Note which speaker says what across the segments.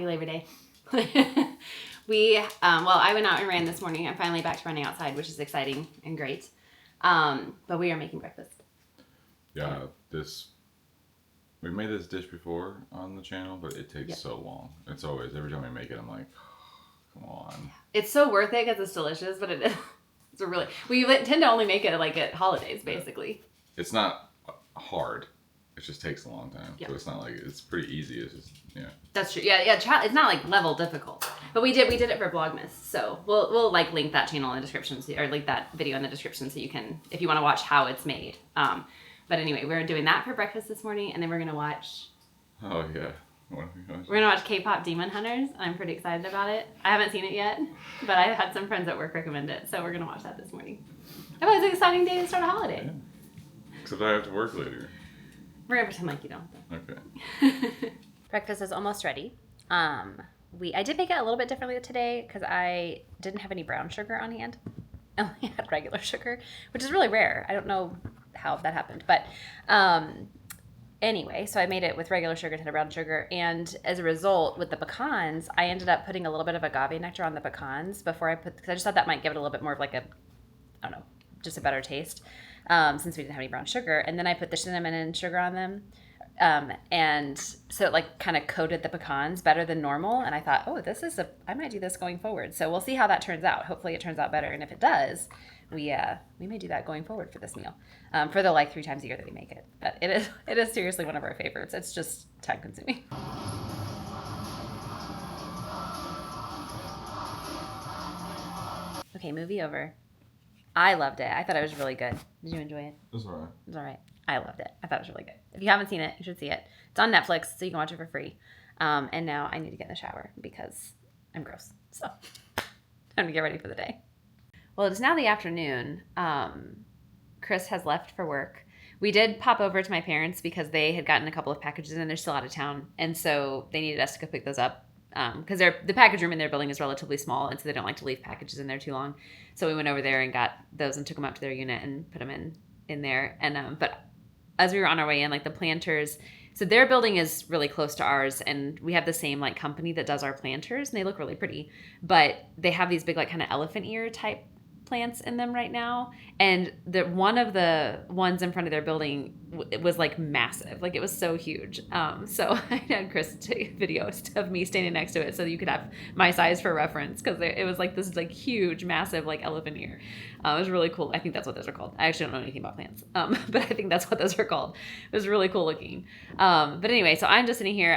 Speaker 1: Labor Day. I went out and ran this morning. I'm finally back to running outside, which is exciting and great. But we are making breakfast.
Speaker 2: Yeah, we made this dish before on the channel, but it takes so long. It's always, every time I make it, I'm like, oh, come on.
Speaker 1: It's so worth it because it's delicious, but it is. We tend to only make it like at holidays, basically.
Speaker 2: It's not hard. It just takes a long time.
Speaker 1: Yep.
Speaker 2: So it's not like, it's pretty easy. It's just,
Speaker 1: That's true. Yeah. It's not like level difficult, but we did it for Vlogmas. So we'll like link that channel in the description, or link that video in the description so you can, if you want to watch how it's made. But anyway, we're doing that for breakfast this morning, and then we're going to watch...
Speaker 2: Oh, yeah.
Speaker 1: We're going to watch K-pop Demon Hunters. I'm pretty excited about it. I haven't seen it yet, but I had some friends at work recommend it, so we're going to watch that this morning. I thought it was an exciting day to start a holiday.
Speaker 2: Yeah. Except I have to work later.
Speaker 1: We're going to pretend like you don't.
Speaker 2: Okay.
Speaker 1: Breakfast is almost ready. I did make it a little bit differently today because I didn't have any brown sugar on hand. I only had regular sugar, which is really rare. I don't know how that happened, but anyway, so I made it with regular sugar instead of brown sugar, and as a result, with the pecans, I ended up putting a little bit of agave nectar on the pecans because I just thought that might give it a little bit more of like a, I don't know, just a better taste, since we didn't have any brown sugar, and then I put the cinnamon and sugar on them, and so it like kind of coated the pecans better than normal, and I thought, oh, I might do this going forward, so we'll see how that turns out. Hopefully it turns out better, and if it does, we may do that going forward for this meal, for the like 3 times a year that we make it. But it is seriously one of our favorites. It's just time consuming. Okay, movie over. I loved it. I thought it was really good. Did you enjoy it?
Speaker 2: It was alright.
Speaker 1: It was alright. I loved it. I thought it was really good. If you haven't seen it, you should see it. It's on Netflix, so you can watch it for free. And now I need to get in the shower because I'm gross. So time to get ready for the day. Well, it's now the afternoon. Chris has left for work. We did pop over to my parents because they had gotten a couple of packages and they're still out of town. And so they needed us to go pick those up because the package room in their building is relatively small. And so they don't like to leave packages in there too long. So we went over there and got those and took them up to their unit and put them in there. And but as we were on our way in, like the planters, so their building is really close to ours, and we have the same like company that does our planters, and they look really pretty. But they have these big like kind of elephant ear type plants in them right now, and one of the ones in front of their building it was like massive, like it was so huge. So I had Chris take a video of me standing next to it so that you could have my size for reference, because it was like this like huge massive like elephant ear. It was really cool. I think that's what those are called. I actually don't know anything about plants, but I think that's what those are called. It was really cool looking. But anyway, so I'm just sitting here.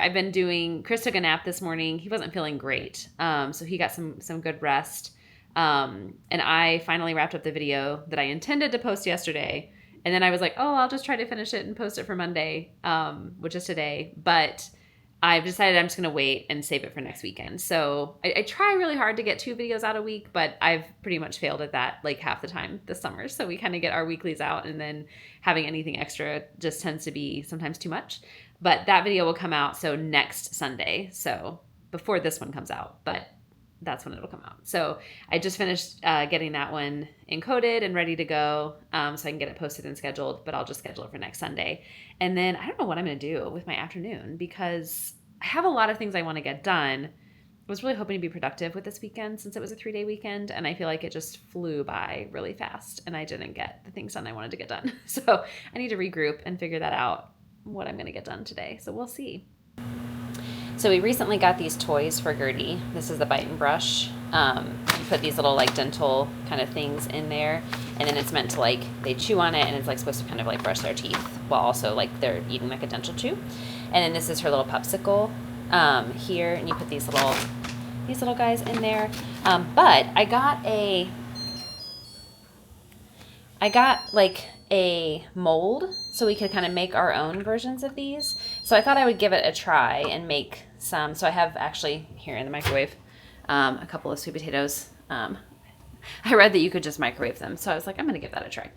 Speaker 1: Chris took a nap this morning. He wasn't feeling great, so he got some good rest. And I finally wrapped up the video that I intended to post yesterday. And then I was like, oh, I'll just try to finish it and post it for Monday, which is today. But I've decided I'm just going to wait and save it for next weekend. So I try really hard to get 2 videos out a week, but I've pretty much failed at that like half the time this summer. So we kind of get our weeklies out, and then having anything extra just tends to be sometimes too much. But that video will come out next Sunday. So before this one comes out, but that's when it'll come out. So I just finished getting that one encoded and ready to go, so I can get it posted and scheduled, but I'll just schedule it for next Sunday. And then I don't know what I'm going to do with my afternoon because I have a lot of things I want to get done. I was really hoping to be productive with this weekend since it was a 3-day weekend, and I feel like it just flew by really fast and I didn't get the things done I wanted to get done. So I need to regroup and figure that out, what I'm going to get done today. So we'll see. So we recently got these toys for Gertie. This is the bite and brush. You put these little like dental kind of things in there, and then it's meant to like, they chew on it and it's like supposed to kind of like brush their teeth while also like they're eating like a dental chew. And then this is her little popsicle here, and you put these little guys in there. But I got like a mold so we could kind of make our own versions of these. So I thought I would give it a try and make some. So I have actually here in the microwave a couple of sweet potatoes. I read that you could just microwave them, so I was like, I'm gonna give that a try.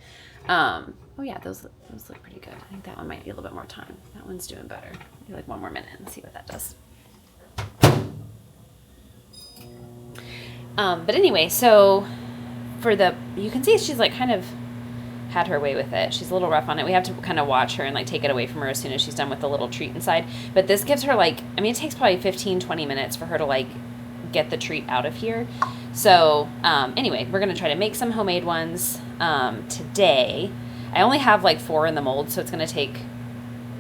Speaker 1: Oh yeah, those look pretty good. I think that one might be a little bit more time. That one's doing better. Do like 1 more minute and see what that does. But anyway, so you can see she's like kind of had her way with it. She's a little rough on it. We have to kind of watch her and like take it away from her as soon as she's done with the little treat inside. But this gives her like, I mean, it takes probably 15, 20 minutes for her to like get the treat out of here. So anyway, we're going to try to make some homemade ones today. I only have like 4 in the mold, so it's going to take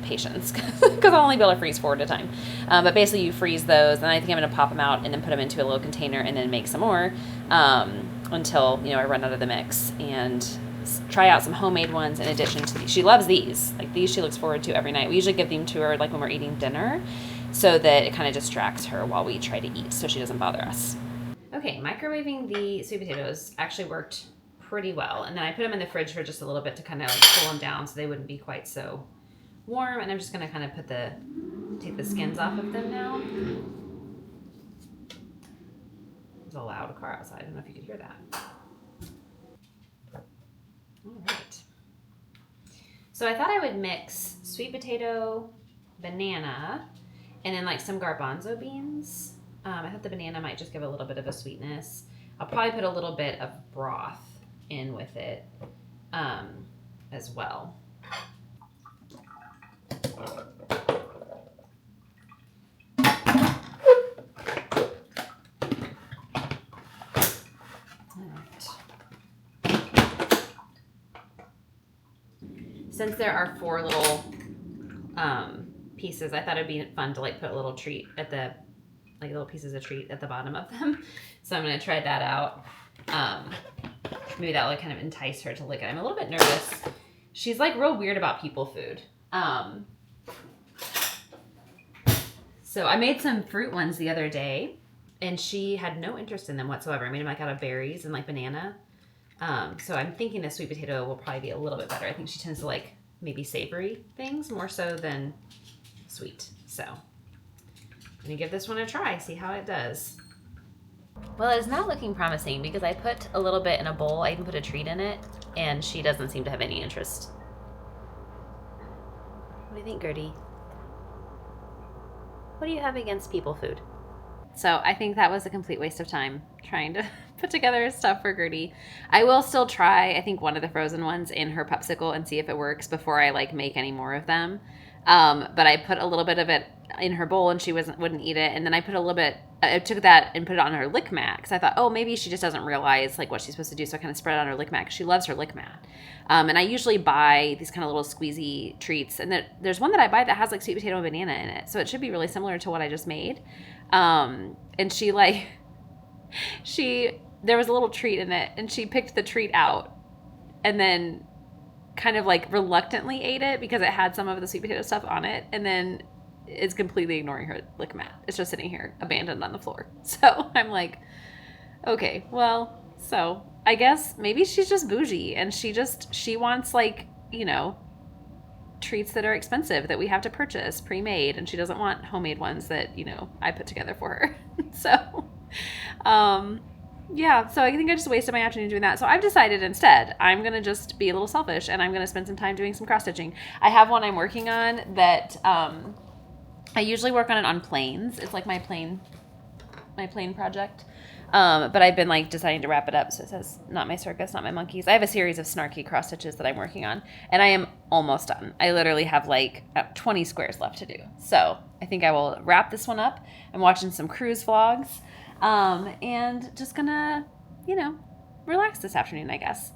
Speaker 1: patience because I'll only be able to freeze 4 at a time. But basically you freeze those, and I think I'm going to pop them out and then put them into a little container and then make some more until, you know, I run out of the mix, and try out some homemade ones in addition to these. She loves these. Like these she looks forward to every night. We usually give them to her like when we're eating dinner so that it kind of distracts her while we try to eat so she doesn't bother us. Okay, microwaving the sweet potatoes actually worked pretty well. And then I put them in the fridge for just a little bit to kind of like cool them down so they wouldn't be quite so warm. And I'm just going to kind of take the skins off of them now. There's a loud car outside. I don't know if you could hear that. All right. So I thought I would mix sweet potato, banana, and then like some garbanzo beans. I thought the banana might just give a little bit of a sweetness. I'll probably put a little bit of broth in with it as well. Since there are 4 little pieces, I thought it'd be fun to like put a little treat at the, like little pieces of treat at the bottom of them. So I'm gonna try that out. Maybe that will kind of entice her to lick it. I'm a little bit nervous. She's like real weird about people food. So I made some fruit ones the other day, and she had no interest in them whatsoever. I made them like out of berries and like banana. So I'm thinking the sweet potato will probably be a little bit better. I think she tends to like maybe savory things more so than sweet. So I'm gonna give this one a try, see how it does. Well, it's not looking promising because I put a little bit in a bowl. I even put a treat in it, and she doesn't seem to have any interest. What do you think, Gertie? What do you have against people food? So I think that was a complete waste of time trying to put together stuff for Gertie. I will still try, I think, one of the frozen ones in her popsicle and see if it works before I like make any more of them. But I put a little bit of it in her bowl and she wouldn't eat it. And then I put a little bit, I took that and put it on her lick mat because I thought, oh, maybe she just doesn't realize like what she's supposed to do. So I kind of spread it on her lick mat because she loves her lick mat. And I usually buy these kind of little squeezy treats. And there's one that I buy that has like sweet potato and banana in it. So it should be really similar to what I just made. And she like, there was a little treat in it and she picked the treat out and then kind of like reluctantly ate it because it had some of the sweet potato stuff on it, and then is completely ignoring her lick mat. It's just sitting here abandoned on the floor. So I'm like, okay, well, so I guess maybe she's just bougie and she wants like, you know, treats that are expensive that we have to purchase pre-made, and she doesn't want homemade ones that, you know, I put together for her. So yeah, so I think I just wasted my afternoon doing that. So I've decided instead I'm going to just be a little selfish and I'm going to spend some time doing some cross stitching. I have one I'm working on that I usually work on it on planes. It's like my plane project. But I've been like deciding to wrap it up. So it says, not my circus, not my monkeys. I have a series of snarky cross stitches that I'm working on, and I am almost done. I literally have like 20 squares left to do. So I think I will wrap this one up. I'm watching some cruise vlogs. And just gonna, you know, relax this afternoon, I guess.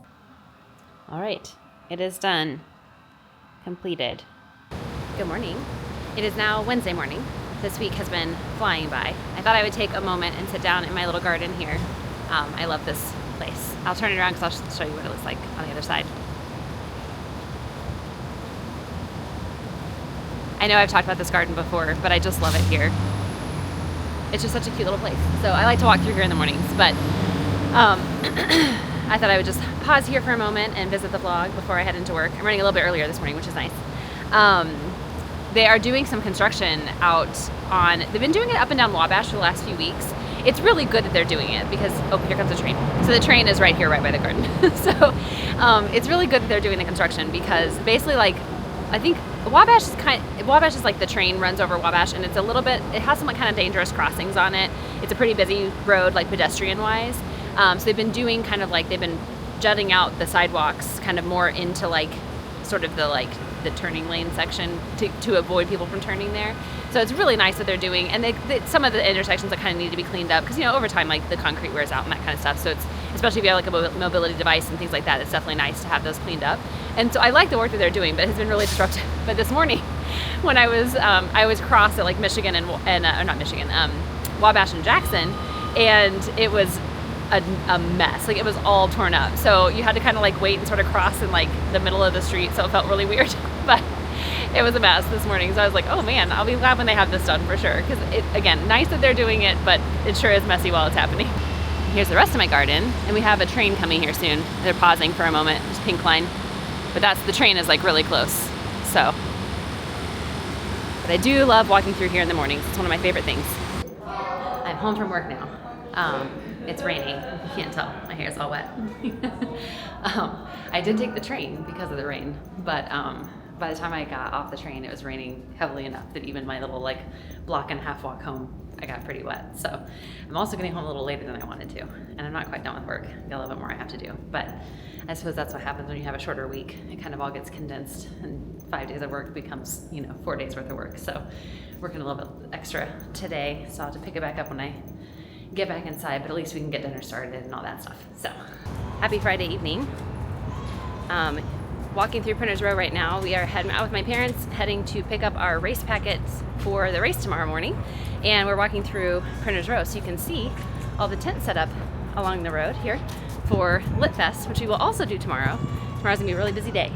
Speaker 1: All right, it is done. Completed. Good morning. It is now Wednesday morning. This week has been flying by. I thought I would take a moment and sit down in my little garden here. I love this place. I'll turn it around because I'll show you what it looks like on the other side. I know I've talked about this garden before, but I just love it here. It's just such a cute little place. So I like to walk through here in the mornings, but I thought I would just pause here for a moment and visit the vlog before I head into work. I'm running a little bit earlier this morning, which is nice. They are doing some construction they've been doing it up and down Wabash for the last few weeks. It's really good that they're doing it because, oh, here comes the train. So the train is right here, right by the garden. So it's really good that they're doing the construction because basically like, I think Wabash is like the train runs over Wabash, and it has some like kind of dangerous crossings on it. It's a pretty busy road, like pedestrian wise. So they've been doing kind of like, they've been jutting out the sidewalks kind of more into like sort of the turning lane section to avoid people from turning there. So it's really nice that they're doing, and some of the intersections that kind of need to be cleaned up because, over time, like the concrete wears out and that kind of stuff. So it's, especially if you have like a mobility device and things like that, it's definitely nice to have those cleaned up. And so I like the work that they're doing, but it has been really disruptive. But this morning, when I was crossed at like Michigan and not Michigan, Wabash and Jackson, and it was a mess. Like it was all torn up. So you had to kind of like wait and sort of cross in like the middle of the street. So it felt really weird, but it was a mess this morning. So I was like, oh man, I'll be glad when they have this done for sure. Because again, nice that they're doing it, but it sure is messy while it's happening. Here's the rest of my garden, and we have a train coming here soon. They're pausing for a moment, just pink line. But the train is like really close. So, but I do love walking through here in the mornings. It's one of my favorite things. I'm home from work now. It's raining. You can't tell. My hair's all wet. I did take the train because of the rain, but by the time I got off the train, it was raining heavily enough that even my little like block and a half walk home, I got pretty wet. So I'm also getting home a little later than I wanted to, and I'm not quite done with work. I've got a little bit more I have to do, but I suppose that's what happens when you have a shorter week. It kind of all gets condensed, and 5 days of work becomes 4 days worth of work. So working a little bit extra today, so I'll have to pick it back up when I get back inside, but at least we can get dinner started and all that stuff. So happy Friday evening. Walking through Printers Row right now. We are heading out with my parents, heading to pick up our race packets for the race tomorrow morning. And we're walking through Printers Row, so you can see all the tents set up along the road here for Lit Fest, which we will also do tomorrow. Tomorrow's gonna be a really busy day.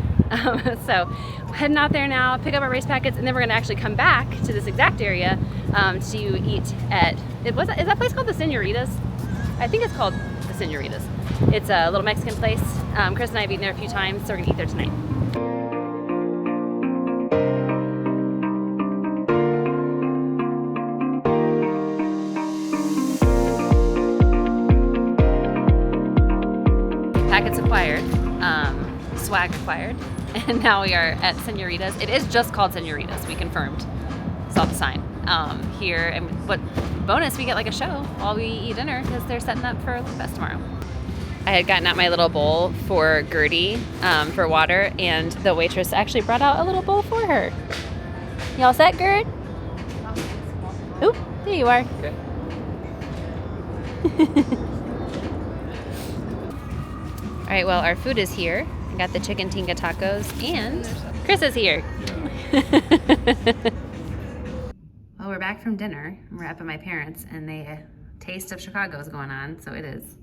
Speaker 1: So heading out there now, pick up our race packets, and then we're gonna actually come back to this exact area to eat at, is that place called the Senoritas? I think it's called the Senoritas. It's a little Mexican place. Chris and I have eaten there a few times, so we're gonna eat there tonight. Packets acquired, swag acquired, and now we are at Senoritas. It is just called Senoritas, we confirmed. Saw the sign here, and what bonus, we get like a show while we eat dinner because they're setting up for Lit Fest tomorrow. I had gotten out my little bowl for Gertie for water, and the waitress actually brought out a little bowl for her. Y'all set, Gert? Oop, there you are. Okay. All right, well, our food is here. I got the chicken tinga tacos, and Chris is here. Yeah. Well, we're back from dinner. We're up at my parents', and a taste of Chicago is going on, so it is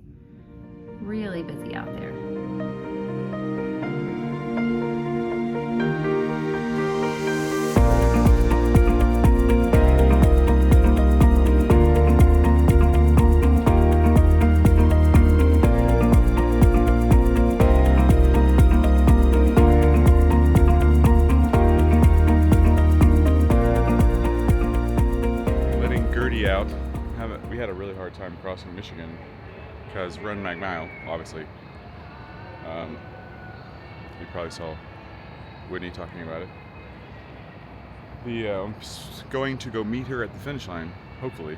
Speaker 1: really busy out there.
Speaker 2: Letting Gertie out. We had a really hard time crossing Michigan because Run Mag Mile, obviously. You probably saw Whitney talking about it. I'm going to go meet her at the finish line, hopefully,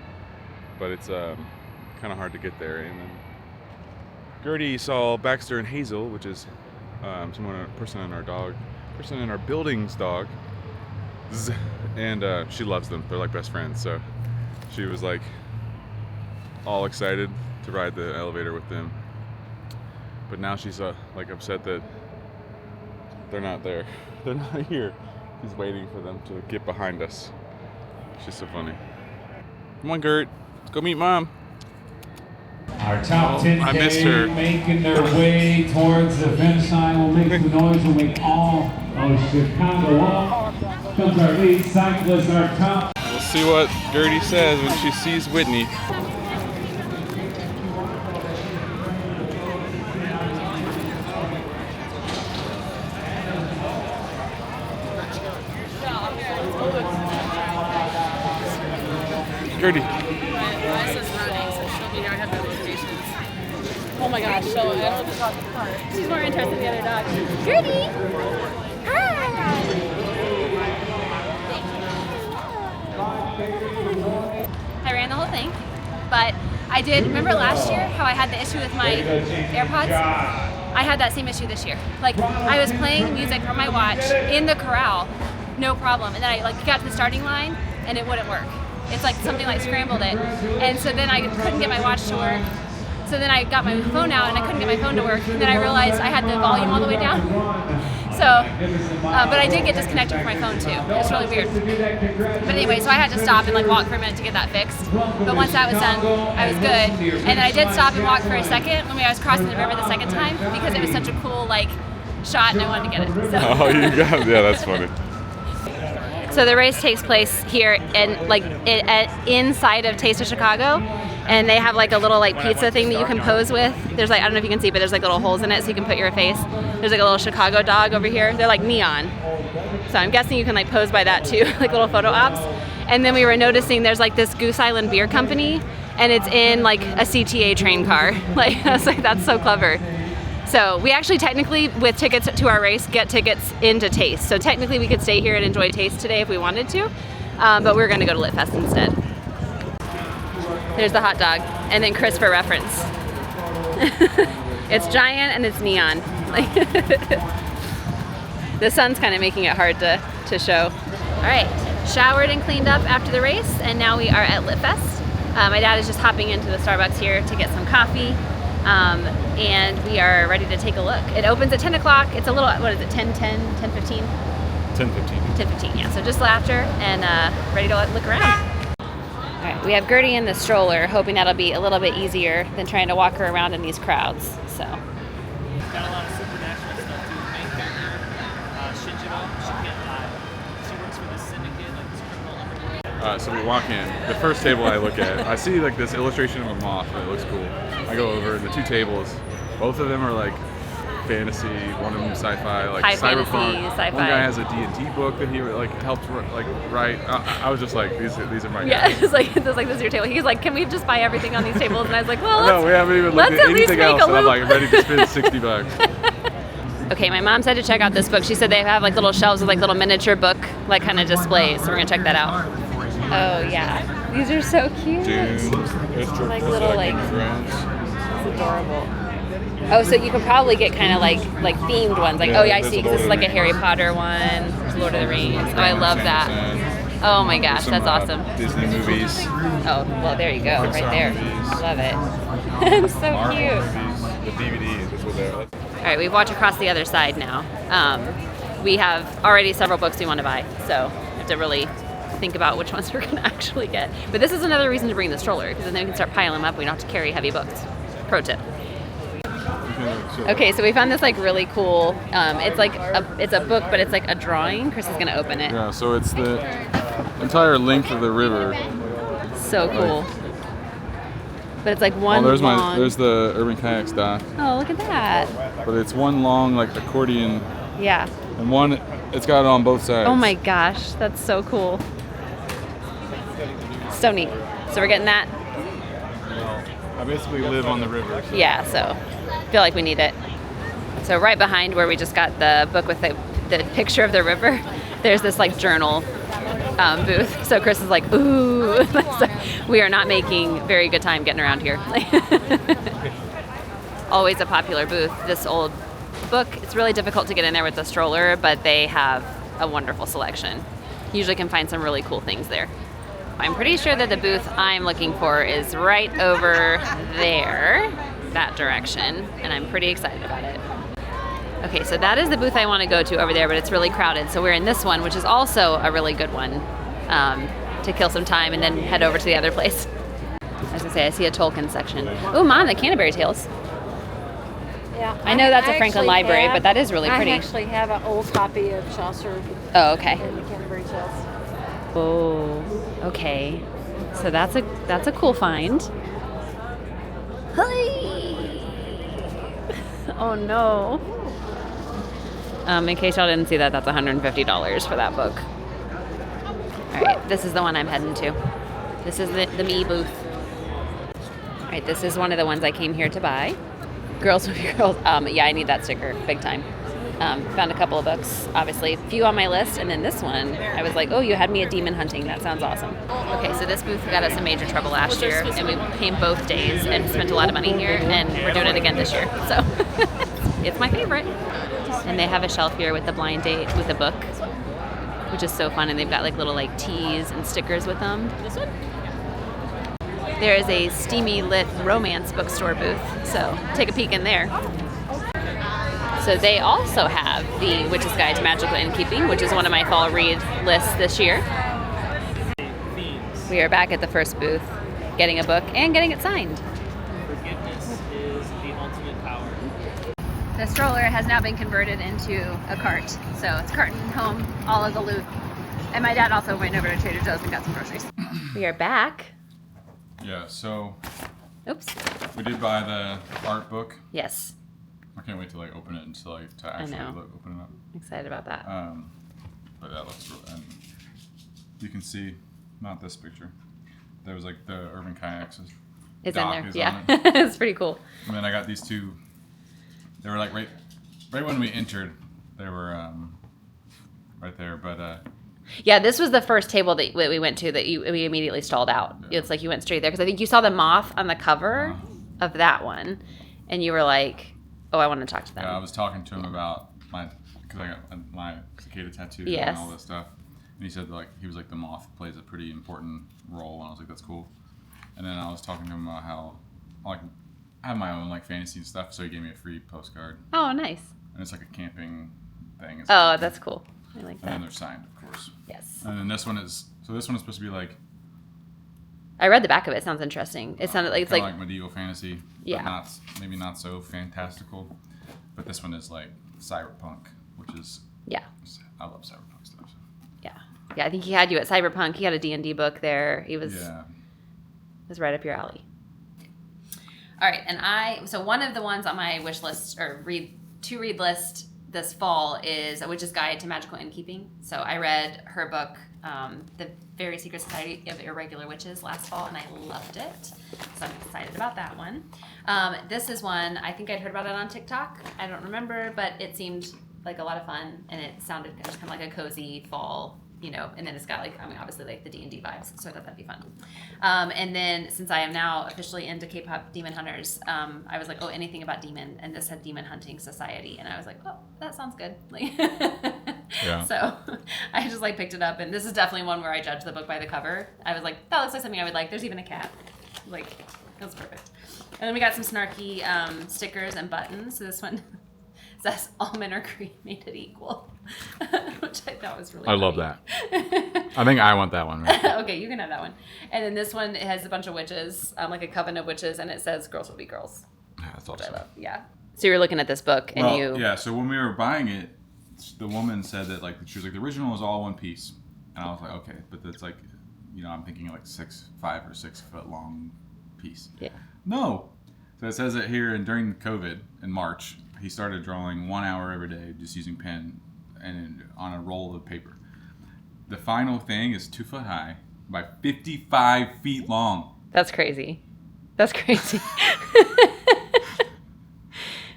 Speaker 2: but it's kind of hard to get there. And then Gertie saw Baxter and Hazel, which is person in our building's dog, and she loves them. They're like best friends, so she was like all excited to ride the elevator with them. But now she's like upset that they're not there. They're not here. She's waiting for them to get behind us. She's so funny. Come on, Gert. Let's go meet Mom.
Speaker 3: Our top 10
Speaker 2: I missed her.
Speaker 3: making their way towards the finish line. We'll make some noise when we all of Chicago off. Comes our lead cyclist, our top.
Speaker 2: We'll see what Gertie says when she sees Whitney. Gertie.
Speaker 4: My sis is running, so she'll be here. I have notifications. Oh my gosh, so I don't know if talk to the car.
Speaker 1: She's more interested in the other dog. Gertie! Hi! I ran the whole thing, but I did, remember last year how I had the issue with my AirPods? I had that same issue this year. Like, I was playing music from my watch in the corral, no problem. And then I like got to the starting line and it wouldn't work. It's like something like scrambled it. And so then I couldn't get my watch to work. So then I got my phone out and I couldn't get my phone to work. And then I realized I had the volume all the way down. So, but I did get disconnected from my phone too. It was really weird. But anyway, so I had to stop and like walk for a minute to get that fixed. But once that was done, I was good. And then I did stop and walk for a second when I was crossing the river the second time because it was such a cool like shot and I wanted to get it. So.
Speaker 2: Oh, you got it. Yeah, that's funny.
Speaker 1: So the race takes place here in like inside of Taste of Chicago, and they have like a little like pizza thing that you can pose with. There's like, I don't know if you can see, but there's like little holes in it so you can put your face. There's like a little Chicago dog over here. They're like neon. So I'm guessing you can like pose by that too, like little photo ops. And then we were noticing there's like this Goose Island Beer Company, and it's in like a CTA train car. Like I was like, that's so clever. So we actually technically, with tickets to our race, get tickets into Taste. So technically we could stay here and enjoy Taste today if we wanted to, but we're gonna go to Lit Fest instead. There's the hot dog, and then Chris for reference. It's giant and it's neon. The sun's kind of making it hard to show. All right, showered and cleaned up after the race, and now we are at Lit Fest. My dad is just hopping into the Starbucks here to get some coffee. And we are ready to take a look. It opens at 10 o'clock. It's a little, what is it, 10:10, 10:15?
Speaker 2: 10:15.
Speaker 1: 10:15, yeah. So just after, and ready to look around. All right, we have Gertie in the stroller, hoping that'll be a little bit easier than trying to walk her around in these crowds. So.
Speaker 5: Got a lot of supernatural stuff too. Main character, Shinjiro, she can't lie. She works for this syndicate, like this criminal underworld.
Speaker 2: So we walk in. The first table I look at, I see like this illustration of a moth and it looks cool. I go over, and the two tables, both of them are like fantasy, one of them sci-fi, like
Speaker 1: high
Speaker 2: cyberpunk.
Speaker 1: fantasy, sci-fi.
Speaker 2: One guy has a D&D book that he like helped like write. I was just like, these are my
Speaker 1: Yeah,
Speaker 2: guys.
Speaker 1: it's like this is your table. He's like, can we just buy everything on these tables? And I was like, well,
Speaker 2: No, we haven't even looked
Speaker 1: let's
Speaker 2: at
Speaker 1: at least
Speaker 2: anything
Speaker 1: make
Speaker 2: else,
Speaker 1: a
Speaker 2: and I'm
Speaker 1: loop.
Speaker 2: like ready to spend $60.
Speaker 1: Okay, my mom said to check out this book. She said they have like little shelves with like little miniature book like kind of displays. So we're gonna check that out. Oh yeah, these are so cute. Like little like. It's adorable. Oh, so you could probably get kind of like themed ones. Like, oh yeah, I see. 'Cause this is like a Harry Potter one. There's Lord of the Rings. Oh, I love that. Oh my gosh, that's awesome.
Speaker 2: Disney movies.
Speaker 1: Oh, well, there you go, right there. Love it. It's so cute.
Speaker 2: The DVD is there.
Speaker 1: All right, we've walked across the other side now. We have already several books we want to buy, so we have to really think about which ones we're going to actually get. But this is another reason to bring the stroller, because then we can start piling them up. We don't have to carry heavy books. Pro tip. Okay, so we found this like really cool. It's a book, but it's like a drawing. Chris is gonna open it.
Speaker 2: Yeah, so it's the entire length of the river.
Speaker 1: So cool. But it's like one
Speaker 2: there's
Speaker 1: long.
Speaker 2: there's the Urban Kayaks dock.
Speaker 1: Oh, look at that.
Speaker 2: But it's one long like accordion,
Speaker 1: Yeah.
Speaker 2: and one it's got it on both sides.
Speaker 1: Oh my gosh, that's so cool. So neat. So we're getting that.
Speaker 2: I basically live on the river. So.
Speaker 1: Yeah, so I feel like we need it. So right behind where we just got the book with the picture of the river, there's this like journal booth. So Chris is like, ooh. So we are not making very good time getting around here. Always a popular booth. This old book, it's really difficult to get in there with the stroller, but they have a wonderful selection. Usually can find some really cool things there. I'm pretty sure that the booth I'm looking for is right over there, that direction, and I'm pretty excited about it. Okay, so that is the booth I want to go to over there, but it's really crowded. So we're in this one, which is also a really good one to kill some time and then head over to the other place. I was gonna say, I see a Tolkien section. Oh, Mom, the Canterbury Tales.
Speaker 6: Yeah,
Speaker 1: I know that's a Franklin
Speaker 6: actually
Speaker 1: Library,
Speaker 6: have-
Speaker 1: but that is really pretty.
Speaker 6: I actually have an old copy of Chaucer
Speaker 1: Oh, okay.
Speaker 6: and the Canterbury Tales.
Speaker 1: Oh, okay. So that's a cool find. Hi. Oh no. In case y'all didn't see that, that's $150 for that book. All right, this is the one I'm heading to. This is the me booth. All right, this is one of the ones I came here to buy. Girls with Girls. Yeah, I need that sticker, big time. Found a couple of books, obviously. A few on my list, and then this one, I was like, oh, you had me at demon hunting. That sounds awesome. Okay, so this booth got us in major trouble last year, and we came both days and spent a lot of money here, and we're doing it again this year. So it's my favorite. And they have a shelf here with the blind date with a book, which is so fun. And they've got like little like teas and stickers with them.
Speaker 4: This one?
Speaker 1: There is a steamy lit romance bookstore booth, so take a peek in there. So they also have the Witch's Guide to Magical Innkeeping, which is one of my fall read lists this year.
Speaker 5: Themes.
Speaker 1: We are back at the first booth, getting a book and getting it signed.
Speaker 5: Forgiveness is the ultimate power.
Speaker 1: The stroller has now been converted into a cart, so it's carting home all of the loot. And my dad also went over to Trader Joe's and got some groceries. We are back.
Speaker 2: Yeah, so
Speaker 1: Oops.
Speaker 2: we did buy the art book.
Speaker 1: Yes.
Speaker 2: I can't wait to like open it and to actually
Speaker 1: know.
Speaker 2: open it up.
Speaker 1: Excited about that.
Speaker 2: But that looks real, and you can see, not this picture. There was like the Urban Kayaks.
Speaker 1: It's
Speaker 2: dock
Speaker 1: in there.
Speaker 2: is
Speaker 1: Yeah.
Speaker 2: on it.
Speaker 1: It's pretty cool.
Speaker 2: And then I got these two. They were like right when we entered. They were right there, but
Speaker 1: Yeah, this was the first table that we went to that we immediately stalled out.
Speaker 2: Yeah.
Speaker 1: It's like you went straight there because I think you saw the moth on the cover of that one, and you were like, "Oh, I want to talk to them."
Speaker 2: yeah, I was talking to him about because I got my cicada tattoo
Speaker 1: Yes.
Speaker 2: and all this stuff, and he said he was like the moth plays a pretty important role, and I was like, that's cool. And then I was talking to him about how I have my own like fantasy and stuff, so he gave me a free postcard,
Speaker 1: Oh, nice.
Speaker 2: and it's like a camping thing. It's
Speaker 1: Oh, that's cool. I like
Speaker 2: And then
Speaker 1: that.
Speaker 2: they're signed, of course.
Speaker 1: Yes.
Speaker 2: And then this one is supposed to be like
Speaker 1: I read the back of it. It sounds interesting. It sounded like it's
Speaker 2: kinda
Speaker 1: like
Speaker 2: medieval fantasy,
Speaker 1: Yeah.
Speaker 2: but maybe not so fantastical. But this one is like cyberpunk, which is
Speaker 1: yeah,
Speaker 2: I love cyberpunk stuff. So.
Speaker 1: yeah, yeah. I think he had you at Cyberpunk. He had a D&D book there. He was
Speaker 2: Yeah.
Speaker 1: was right up your alley. All right, and so one of the ones on my wish list or read list this fall is A Witch's Guide to Magical Innkeeping. So I read her book, The Very Secret Society of Irregular Witches, last fall, and I loved it. So I'm excited about that one. This is one, I think I'd heard about it on TikTok. I don't remember, but it seemed like a lot of fun, and it sounded just kind of like a cozy fall, and then it's got obviously like the D&D vibes, so I thought that'd be fun. And then since I am now officially into K-pop Demon Hunters, I was like, oh, anything about demon, and this had Demon Hunting Society, and I was like, oh, that sounds good.
Speaker 2: Yeah.
Speaker 1: So I just picked it up, and this is definitely one where I judge the book by the cover. I was like, that looks like something I would like. There's even a cat. That's perfect. And then we got some snarky stickers and buttons. So this one says all men are created equal, which I thought was really
Speaker 2: I love
Speaker 1: funny.
Speaker 2: that. I think I want that one. Right?
Speaker 1: Okay, you can have that one. And then this one, it has a bunch of witches, like a coven of witches, and it says girls will be girls,
Speaker 2: Yeah, that's
Speaker 1: which I
Speaker 2: awesome.
Speaker 1: love. Yeah. So you were looking at this book, and
Speaker 2: Yeah. So when we were buying it, the woman said that she was like, the original is all one piece, and I was like, okay, but that's I'm thinking 5 or 6 foot long piece.
Speaker 1: Yeah.
Speaker 2: No. So it says that here, and during COVID in March, he started drawing 1 hour every day just using pen and on a roll of paper. The final thing is 2 foot high by 55 feet long.
Speaker 1: That's crazy. That's crazy.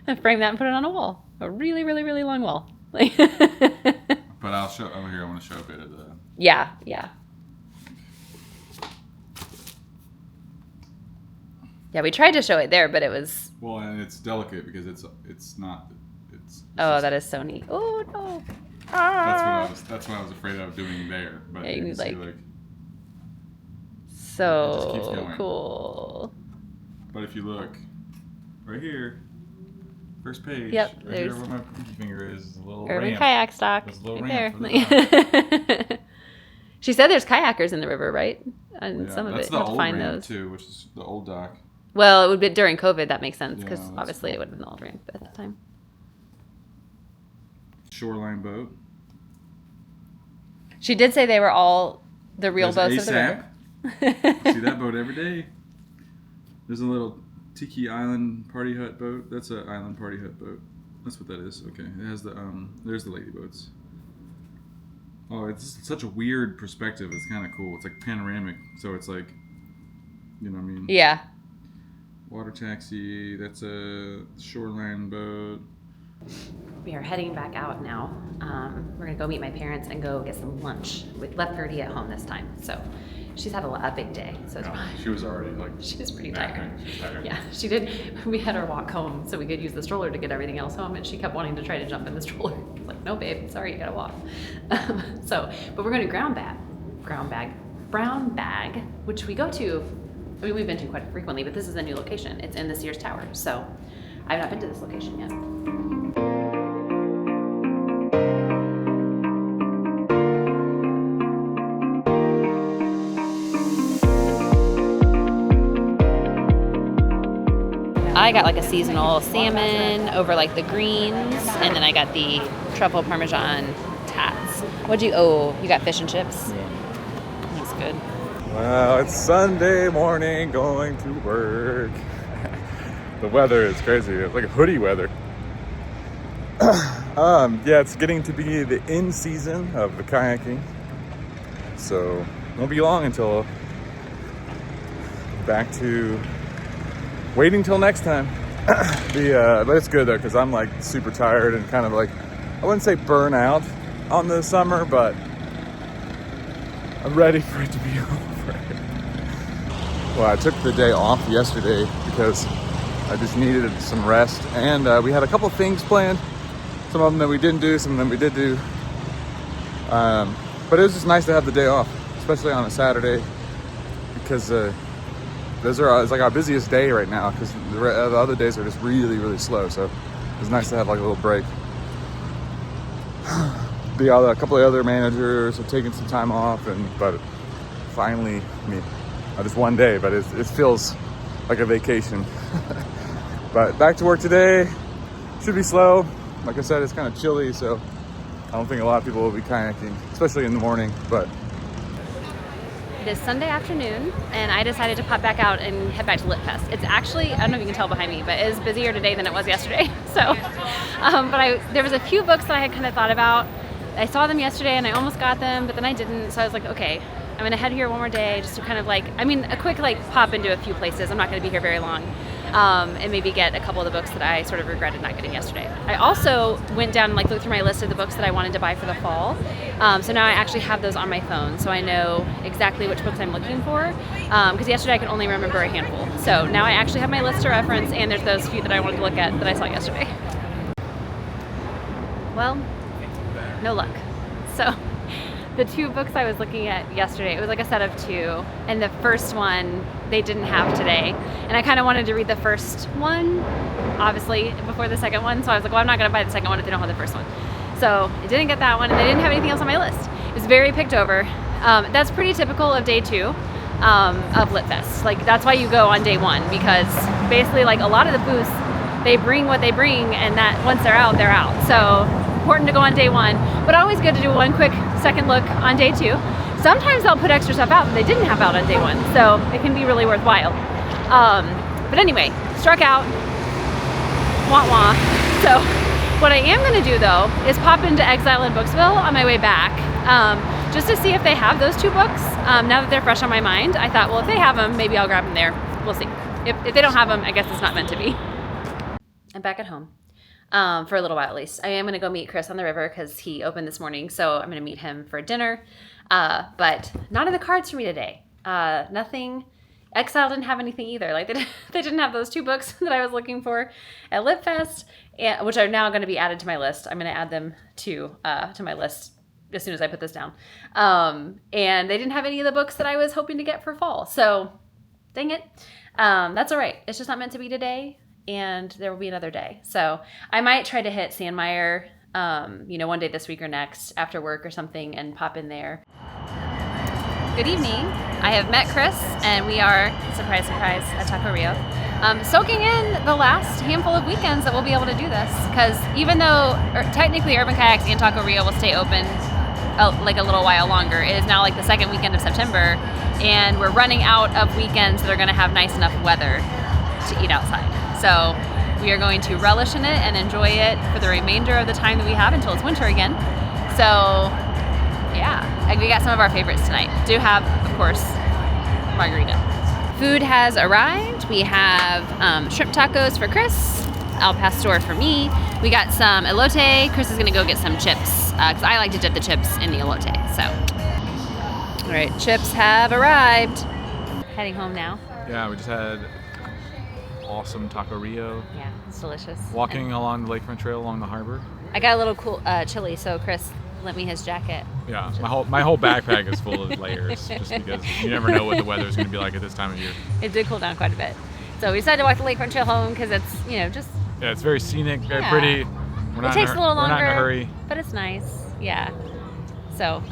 Speaker 1: I frame that and put it on a wall. A really, really, really long wall.
Speaker 2: But I'll show over here. I want to show a bit of the.
Speaker 1: Yeah. Yeah, we tried to show it there, but it was.
Speaker 2: Well, and it's delicate because it's not.
Speaker 1: Oh, that is so neat. Oh no.
Speaker 2: That's what I was afraid of doing there. But
Speaker 1: Yeah, you
Speaker 2: you
Speaker 1: need,
Speaker 2: can see, It just keeps
Speaker 1: So
Speaker 2: going.
Speaker 1: cool.
Speaker 2: But if you look right here, first page.
Speaker 1: Yep,
Speaker 2: Right here
Speaker 1: there's
Speaker 2: where my pinky finger is a little
Speaker 1: Urban
Speaker 2: ramp.
Speaker 1: kayak stock.
Speaker 2: There's a little
Speaker 1: Right
Speaker 2: ramp
Speaker 1: there.
Speaker 2: for
Speaker 1: She said there's kayakers in the river, right? And
Speaker 2: Yeah,
Speaker 1: some of
Speaker 2: that's
Speaker 1: it.
Speaker 2: the
Speaker 1: You have to
Speaker 2: old
Speaker 1: find
Speaker 2: ramp
Speaker 1: those.
Speaker 2: too, which is the old dock.
Speaker 1: Well, it would be during COVID. That makes sense because
Speaker 2: Yeah, that's
Speaker 1: obviously
Speaker 2: cool.
Speaker 1: it would have been the old ramp at that time.
Speaker 2: Shoreline boat.
Speaker 1: She did say they were all the real
Speaker 2: There's
Speaker 1: boats of the river.
Speaker 2: ASAP. See that boat every day. There's a little Tiki Island party hut boat. That's an island party hut boat. That's what that is. Okay, it has the There's the lady boats. Oh, it's such a weird perspective. It's kind of cool. It's like panoramic, so it's like, you know what I mean?
Speaker 1: Yeah.
Speaker 2: Water taxi. That's a shoreline boat.
Speaker 1: We are heading back out now. We're gonna go meet my parents and go get some lunch. We left Gertie at home this time, so she's had a big day. So it's
Speaker 2: She was already like.
Speaker 1: she was pretty
Speaker 2: napping.
Speaker 1: tired.
Speaker 2: She's tired.
Speaker 1: Yeah, she did. We had her walk home so we could use the stroller to get everything else home, and she kept wanting to try to jump in the stroller. I was like, no, babe, sorry, you gotta walk. But we're going to Brown Bag, which we go to. I mean, we've been to quite frequently, but this is a new location. It's in the Sears Tower, so I've not been to this location yet. I got like a seasonal salmon over like the greens, and then I got the truffle parmesan tats. You got fish and chips?
Speaker 2: Yeah.
Speaker 1: That's good.
Speaker 2: Well, it's Sunday morning going to work. The weather is crazy. It's like a hoodie weather. Yeah, it's getting to be the in season of the kayaking. So it won't be long until back to waiting till next time. But it's good though, because I'm like super tired and kind of like, I wouldn't say burn out on the summer, but I'm ready for it to be over. Well, I took the day off yesterday because I just needed some rest, and we had a couple things planned. Some of them that we didn't do, some of them we did do. But it was just nice to have the day off, especially on a Saturday, because it's like our busiest day right now, because the other days are just really, really slow. So it was nice to have like a little break. A couple of other managers have taken some time off, but finally, just one day, but it feels like a vacation. But back to work today. Should be slow. Like I said, it's kind of chilly, so I don't think a lot of people will be kayaking, especially in the morning. But
Speaker 1: It is Sunday afternoon, and I decided to pop back out and head back to Lit Fest. It's actually, I don't know if you can tell behind me, but it is busier today than it was yesterday. So, there was a few books that I had kind of thought about. I saw them yesterday and I almost got them, but then I didn't. So I was like, okay, I'm gonna head here one more day just to kind of a quick pop into a few places. I'm not gonna be here very long. And maybe get a couple of the books that I sort of regretted not getting yesterday. I also went down and looked through my list of the books that I wanted to buy for the fall. So now I actually have those on my phone, so I know exactly which books I'm looking for. Because yesterday I could only remember a handful. So now I actually have my list to reference, and there's those few that I wanted to look at that I saw yesterday. Well, no luck. So the two books I was looking at yesterday, it was like a set of two, and the first one they didn't have today, and I kind of wanted to read the first one, obviously, before the second one, so I was like, well, I'm not going to buy the second one if they don't have the first one. So I didn't get that one, and they didn't have anything else on my list. It was very picked over. That's pretty typical of day two of Lit Fest. That's why you go on day one, because basically a lot of the booths, they bring what they bring, and that once they're out, they're out. So important to go on day one, but always good to do one quick second look on day two. Sometimes they'll put extra stuff out that they didn't have out on day one, so it can be really worthwhile. But anyway, struck out, wah. So what I am gonna do though is pop into Exile in Booksville on my way back, just to see if they have those two books. Now that they're fresh on my mind, I thought, well, if they have them, maybe I'll grab them there. We'll see. If they don't have them, I guess it's not meant to be. I'm back at home. For a little while at least. I am going to go meet Chris on the river because he opened this morning, so I'm going to meet him for dinner. But not in the cards for me today. Nothing. Exile didn't have anything either. They didn't have those two books that I was looking for at Lit Fest, which are now going to be added to my list. I'm going to add them to my list as soon as I put this down. And they didn't have any of the books that I was hoping to get for fall. So, dang it. That's all right. It's just not meant to be today. And there will be another day. So I might try to hit Sandmeyer, one day this week or next after work or something and pop in there. Good evening. I have met Chris, and we are, surprise, surprise, at Taco Rio, soaking in the last handful of weekends that we'll be able to do this. Because even though technically Urban Kayaks and Taco Rio will stay open a little while longer, it is now the second weekend of September, and we're running out of weekends that are going to have nice enough weather to eat outside. So we are going to relish in it and enjoy it for the remainder of the time that we have until it's winter again. So yeah, we got some of our favorites tonight. Do have, of course, margarita. Food has arrived. We have shrimp tacos for Chris, al pastor for me. We got some elote. Chris is gonna go get some chips because I like to dip the chips in the elote. So, all right, chips have arrived. Heading home now.
Speaker 7: Yeah, we just had awesome Taco Rio.
Speaker 1: Yeah, it's delicious.
Speaker 7: Walking along the Lakefront Trail along the harbor.
Speaker 1: I got a little cool chilly, so Chris lent me his jacket.
Speaker 7: Yeah, my whole backpack is full of layers, just because you never know what the weather's going to be like at this time of year.
Speaker 1: It did cool down quite a bit. So we decided to walk the Lakefront Trail home because it's, just...
Speaker 7: Yeah, it's very scenic, very
Speaker 1: Yeah.
Speaker 7: pretty.
Speaker 1: It takes a little longer,
Speaker 7: we're not in a hurry.
Speaker 1: but it's nice. Yeah. So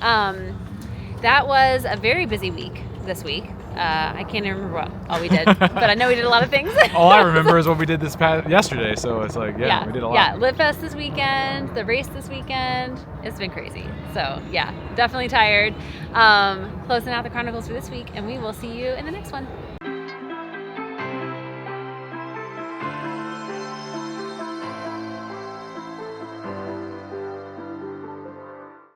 Speaker 1: that was a very busy week this week. I can't even remember what all we did, but I know we did a lot of things.
Speaker 7: All I remember is what we did yesterday, so it's like, we did a lot.
Speaker 1: Yeah, Live Fest this weekend, the race this weekend. It's been crazy. So, yeah, definitely tired. Closing out the Chronicles for this week, and we will see you in the next one.